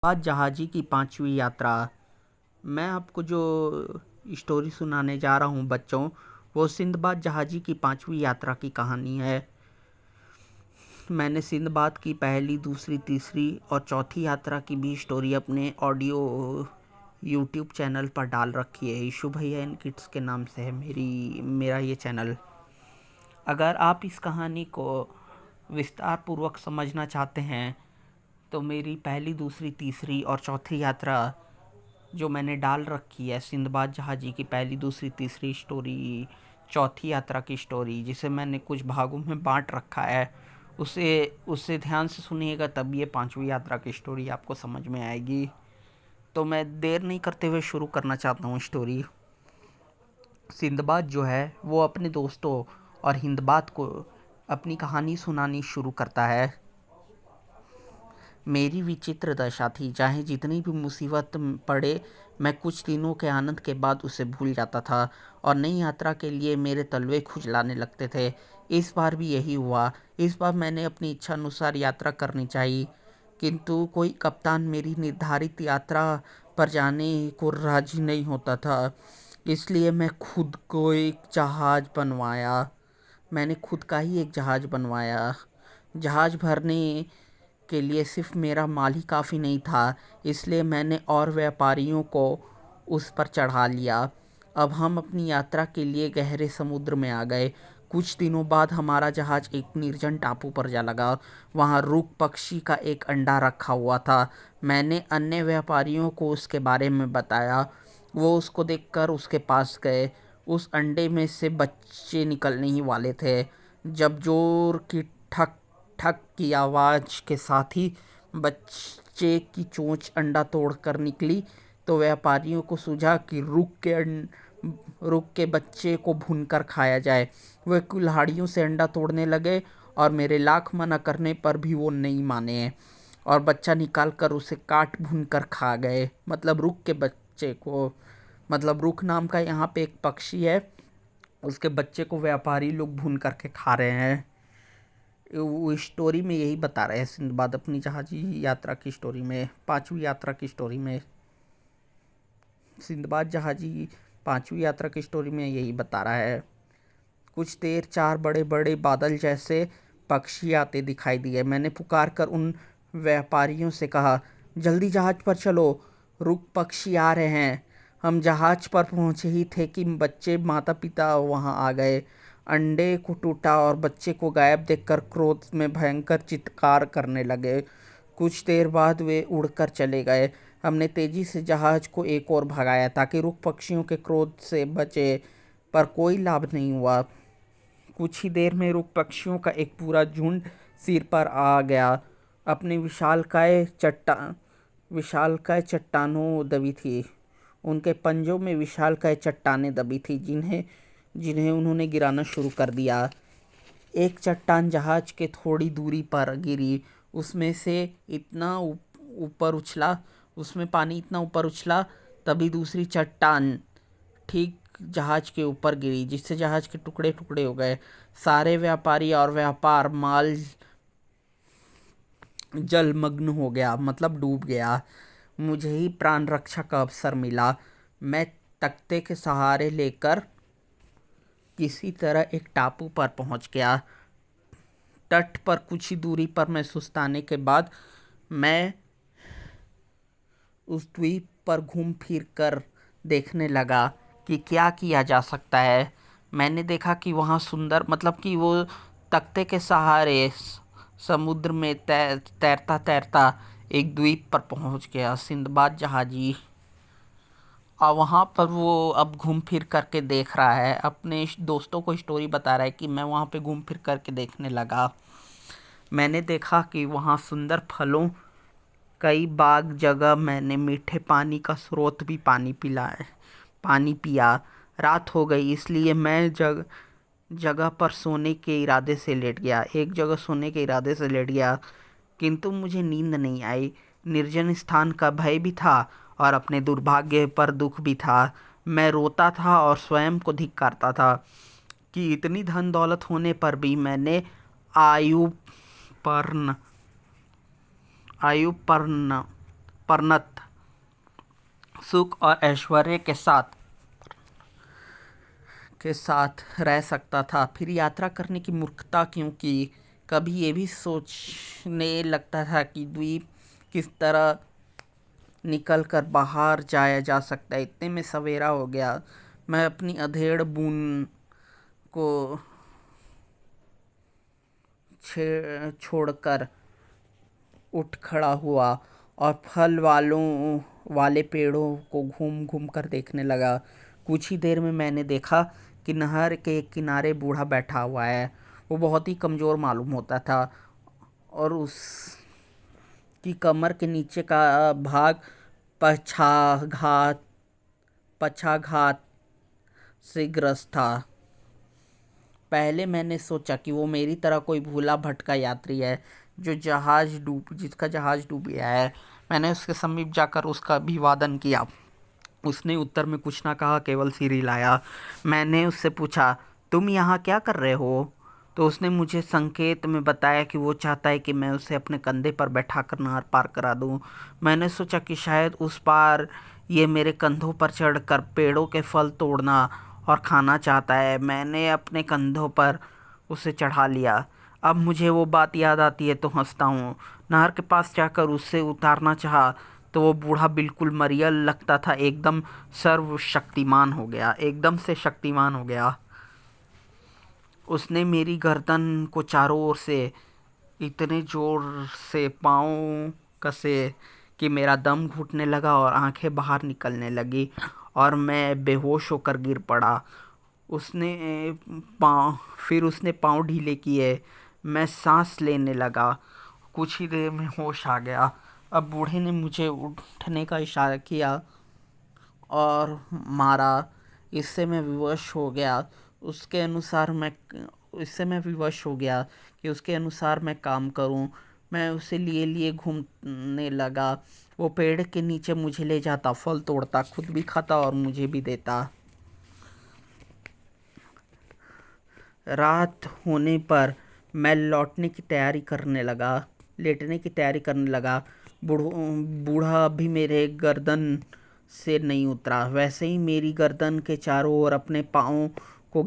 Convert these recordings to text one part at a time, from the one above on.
आज जहाजी की पांचवी यात्रा। मैं आपको जो स्टोरी सुनाने जा रहा हूँ बच्चों, वो सिंदबाद जहाजी की पांचवी यात्रा की कहानी है। मैंने सिंदबाद की पहली, दूसरी, तीसरी और चौथी यात्रा की भी स्टोरी अपने ऑडियो यूट्यूब चैनल पर डाल रखी है। ईशु भैया एंड किड्स के नाम से है मेरा ये चैनल। अगर आप इस कहानी को विस्तार पूर्वक समझना चाहते हैं तो मेरी पहली, दूसरी, तीसरी और चौथी यात्रा जो मैंने डाल रखी है, सिंदबाद जहाजी की पहली, दूसरी, तीसरी स्टोरी, चौथी यात्रा की स्टोरी, जिसे मैंने कुछ भागों में बांट रखा है, उसे ध्यान से सुनिएगा, तब ये पांचवी यात्रा की स्टोरी आपको समझ में आएगी। तो मैं देर नहीं करते हुए शुरू करना चाहता हूँ स्टोरी। सिंदबाद जो है वो अपने दोस्तों और हिंदबाद को अपनी कहानी सुनानी शुरू करता है। मेरी विचित्र दशा थी, चाहे जितनी भी मुसीबत पड़े, मैं कुछ दिनों के आनंद के बाद उसे भूल जाता था और नई यात्रा के लिए मेरे तलवे खुजलाने लगते थे। इस बार भी यही हुआ। इस बार मैंने अपनी इच्छा अनुसार यात्रा करनी चाहिए, किंतु कोई कप्तान मेरी निर्धारित यात्रा पर जाने को राजी नहीं होता था। इसलिए मैं खुद को एक जहाज बनवाया। मैंने खुद का ही एक जहाज बनवाया। जहाज भरने के लिए सिर्फ मेरा माल ही काफ़ी नहीं था, इसलिए मैंने और व्यापारियों को उस पर चढ़ा लिया। अब हम अपनी यात्रा के लिए गहरे समुद्र में आ गए। कुछ दिनों बाद हमारा जहाज एक निर्जन टापू पर जा लगा। वहाँ रूक पक्षी का एक अंडा रखा हुआ था। मैंने अन्य व्यापारियों को उसके बारे में बताया। वो उसको देखकर उसके पास गए। उस अंडे में से बच्चे निकलने ही वाले थे जब जोर की ठक ठक की आवाज़ के साथ ही बच्चे की चोंच अंडा तोड़कर निकली। तो व्यापारियों को सूझा कि रुक के बच्चे को भूनकर खाया जाए। वे कुल्हाड़ियों से अंडा तोड़ने लगे और मेरे लाख मना करने पर भी वो नहीं माने और बच्चा निकाल कर उसे काट भून कर खा गए। मतलब रुक के बच्चे को, मतलब रुक नाम का यहाँ पे एक पक्षी है, उसके बच्चे को व्यापारी लोग भून करके खा रहे हैं। वो स्टोरी में यही बता रहे हैं सिंदबाद अपनी जहाजी यात्रा की स्टोरी में, पांचवी यात्रा की स्टोरी में। सिंदबाद जहाजी पांचवी यात्रा की स्टोरी में यही बता रहा है। कुछ देर चार बड़े बड़े बादल जैसे पक्षी आते दिखाई दिए। मैंने पुकार कर उन व्यापारियों से कहा, जल्दी जहाज पर चलो, रुक पक्षी आ रहे हैं। हम जहाज पर पहुंचे ही थे कि बच्चे माता पिता वहां आ गए। अंडे को टूटा और बच्चे को गायब देखकर क्रोध में भयंकर चित्कार करने लगे। कुछ देर बाद वे उड़कर चले गए। हमने तेजी से जहाज को एक ओर भगाया ताकि रुक पक्षियों के क्रोध से बचे, पर कोई लाभ नहीं हुआ। कुछ ही देर में रुक पक्षियों का एक पूरा झुंड सिर पर आ गया। अपने विशालकाय चट्टानों दबी थी। उनके पंजों में विशालकाय चट्टानें दबी थी जिन्हें जिन्हें उन्होंने गिराना शुरू कर दिया। एक चट्टान जहाज के थोड़ी दूरी पर गिरी। उसमें से इतना ऊपर उछला उसमें पानी इतना ऊपर उछला, तभी दूसरी चट्टान ठीक जहाज के ऊपर गिरी, जिससे जहाज के टुकड़े टुकड़े हो गए। सारे व्यापारी और व्यापार माल जलमग्न हो गया, मतलब डूब गया। मुझे ही प्राण रक्षा का अवसर मिला। मैं तख्ते के सहारे लेकर किसी तरह एक टापू पर पहुंच गया। तट पर कुछ ही दूरी पर मैं सुस्ताने के बाद मैं उस द्वीप पर घूम फिर कर देखने लगा कि क्या किया जा सकता है। मैंने देखा कि वहाँ सुंदर, मतलब कि वो तख्ते के सहारे समुद्र में तैरता तैरता एक द्वीप पर पहुँच गया सिंदबाद जहाजी। और वहाँ पर वो अब घूम फिर करके देख रहा है, अपने दोस्तों को स्टोरी बता रहा है कि मैं वहाँ पे घूम फिर करके देखने लगा। मैंने देखा कि वहाँ सुंदर फलों, कई बाग जगह मैंने मीठे पानी का स्रोत भी पानी पिया। रात हो गई, इसलिए मैं जगह पर सोने के इरादे से लेट गया। एक जगह सोने के इरादे से लेट गया, किंतु मुझे नींद नहीं आई। निर्जन स्थान का भय भी था और अपने दुर्भाग्य पर दुख भी था। मैं रोता था और स्वयं को धिक्कारता था कि इतनी धन दौलत होने पर भी मैंने आयु पर परिणत सुख और ऐश्वर्य के साथ रह सकता था। फिर यात्रा करने की मूर्खता, क्योंकि कभी ये भी सोचने लगता था कि द्वीप किस तरह निकल कर बाहर जाया जा सकता है। इतने में सवेरा हो गया। मैं अपनी अधेड़ बून को छोड़कर उठ खड़ा हुआ और फल वाले पेड़ों को घूम घूम कर देखने लगा। कुछ ही देर में मैंने देखा कि नहर के किनारे बूढ़ा बैठा हुआ है। वो बहुत ही कमज़ोर मालूम होता था और उसकी कमर के नीचे का भाग पक्षाघात से ग्रस्त था। पहले मैंने सोचा कि वो मेरी तरह कोई भूला भटका यात्री है जिसका जहाज डूब गया है। मैंने उसके समीप जाकर उसका अभिवादन किया। उसने उत्तर में कुछ ना कहा, केवल सिर हिलाया। मैंने उससे पूछा, तुम यहाँ क्या कर रहे हो? तो उसने मुझे संकेत में बताया कि वो चाहता है कि मैं उसे अपने कंधे पर बैठाकर नहर पार करा दूँ। मैंने सोचा कि शायद उस पार ये मेरे कंधों पर चढ़कर पेड़ों के फल तोड़ना और खाना चाहता है। मैंने अपने कंधों पर उसे चढ़ा लिया। अब मुझे वो बात याद आती है तो हंसता हूँ। नहर के पास जाकर उसे उतारना चाहा तो वो बूढ़ा बिल्कुल मरियल लगता था, एकदम से शक्तिमान हो गया। उसने मेरी गर्दन को चारों ओर से इतने जोर से पाँव कसे कि मेरा दम घुटने लगा और आंखें बाहर निकलने लगी और मैं बेहोश होकर गिर पड़ा। फिर उसने पाँव ढीले किए। मैं सांस लेने लगा। कुछ ही देर में होश आ गया। अब बूढ़े ने मुझे उठने का इशारा किया और मारा। इससे मैं विवश हो गया कि उसके अनुसार मैं काम करूं। मैं उसे लिए घूमने लगा। वो पेड़ के नीचे मुझे ले जाता, फल तोड़ता, खुद भी खाता और मुझे भी देता। रात होने पर मैं लेटने की तैयारी करने लगा। बूढ़ा अभी मेरे गर्दन से नहीं उतरा। वैसे ही मेरी गर्दन के चारों ओर अपने पाँव को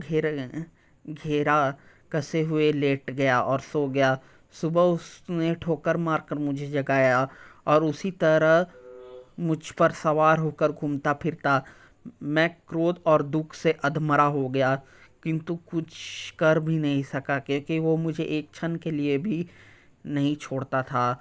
घेरा कसे हुए लेट गया और सो गया। सुबह उसने ठोकर मारकर मुझे जगाया और उसी तरह मुझ पर सवार होकर घूमता फिरता। मैं क्रोध और दुख से अधमरा हो गया, किंतु कुछ कर भी नहीं सका, क्योंकि वो मुझे एक क्षण के लिए भी नहीं छोड़ता था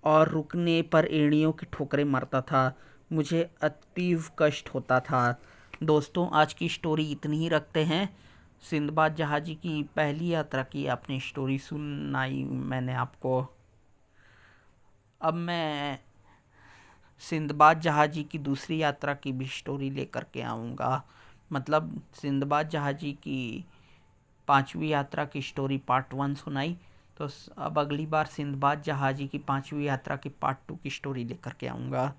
और रुकने पर एड़ियों की ठोकरें मारता था। मुझे अतीव कष्ट होता था। दोस्तों, आज की स्टोरी इतनी ही रखते हैं। सिंदबाद जहाजी की पहली यात्रा की आपने स्टोरी सुनाई मैंने आपको। अब मैं सिंदबाद जहाजी की दूसरी यात्रा की भी स्टोरी लेकर के आऊँगा। मतलब सिंदबाद जहाजी की 5वीं यात्रा की स्टोरी पार्ट 1 सुनाई, तो अब अगली बार सिंदबाद जहाजी की 5वीं यात्रा की पार्ट 2 की स्टोरी लेकर के आऊँगा।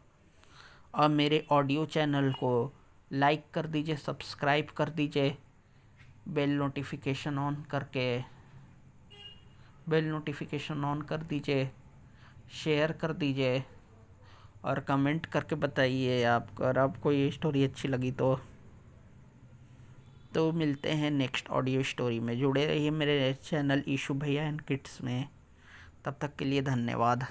और मेरे ऑडियो चैनल को लाइक कर दीजिए, सब्सक्राइब कर दीजिए, बेल नोटिफिकेशन ऑन कर दीजिए, शेयर कर दीजिए और कमेंट करके बताइए अगर आपको ये स्टोरी अच्छी लगी तो मिलते हैं नेक्स्ट ऑडियो स्टोरी में। जुड़े रहिए मेरे चैनल ईशु भैया एंड किड्स में। तब तक के लिए धन्यवाद।